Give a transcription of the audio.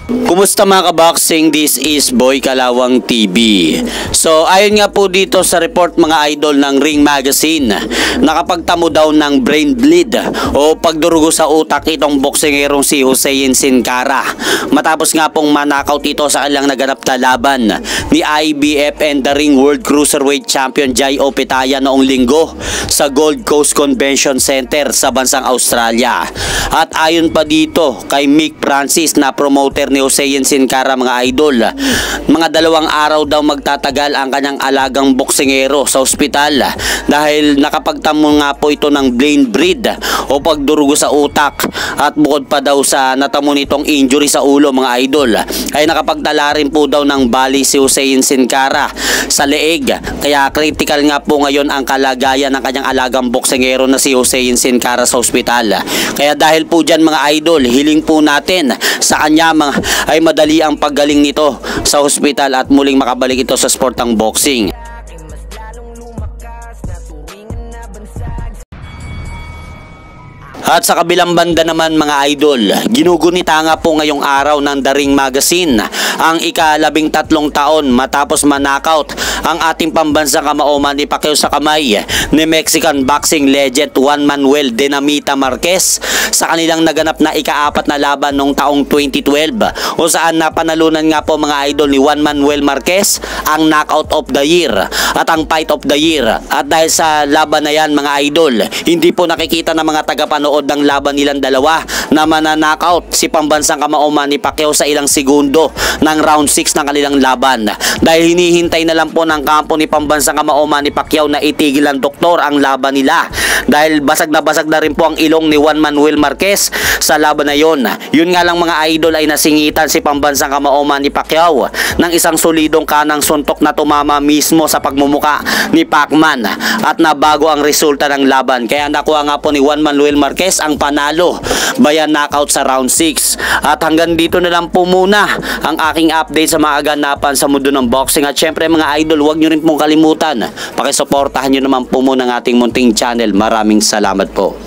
Kumusta mga kaboxing? This is Boy Kalawang TV. So ayon nga po dito sa report mga idol ng Ring Magazine, nakapagtamo daw ng brain bleed o pagdurugo sa utak itong boksingerong si Hussein Sin Cara. Matapos nga pong manakaut ito sa kanilang naganap na laban ni IBF and the Ring World Cruiserweight Champion Jai Opetaia noong linggo sa Gold Coast Convention Center sa bansang Australia. At ayon pa dito kay Mick Francis na promoter ni Hussein Sin Cara mga idol, mga 2 araw daw magtatagal ang kanyang alagang boksingero sa ospital dahil nakapagtamo nga po ito ng brain bleed o pagdurugo sa utak, at bukod pa daw sa natamo nitong injury sa ulo mga idol ay nakapagtala rin po daw ng bali si Hussein Sin Cara sa leeg, kaya critical nga po ngayon ang kalagayan ng kanyang alagang boksingero na si Hussein Sin Cara sa ospital. Kaya dahil po dyan mga idol, hiling po natin sa kanya ay madali ang paggaling nito sa ospital at muling makabalik ito sa sportang boxing. At sa kabilang banda naman mga idol, ginugunita nga po ngayong araw ng The Ring Magazine ang ika-13 taon matapos manakaut ang ating pambansang kamao Manny Pacquiao sa kamay ni Mexican boxing legend Juan Manuel Dinamita Marquez sa kanilang naganap na ika-4 na laban noong taong 2012, o saan napanalunan nga po mga idol ni Juan Manuel Marquez ang knockout of the year at ang fight of the year. At dahil sa laban na yan mga idol, hindi po nakikita ng mga tagapanood ng laban nilang dalawa na mananakaut si pambansang kamao Manny Pacquiao sa ilang segundo ng round 6 ng kanilang laban, dahil hinihintay na lang po ng kampo ni pambansang kamao Manny Pacquiao na itigil ng doktor ang laban nila, dahil basag na rin po ang ilong ni Juan Manuel Marquez sa laban na yon. Yun nga lang mga idol ay nasingitan si pambansang kamao Manny Pacquiao ng isang solidong kanang suntok na tumama mismo sa pagmumuka ni Pacman at nabago ang resulta ng laban, kaya nakuha nga po ni Juan Manuel Marquez ang panalo bayan knockout sa round 6. At hanggang dito na lang po muna ang aking update sa mga aganapan sa mundo ng boxing. At syempre mga idol, huwag nyo rin pong kalimutan, pakisuportahan nyo naman po muna ng ating munting channel. Maraming salamat po.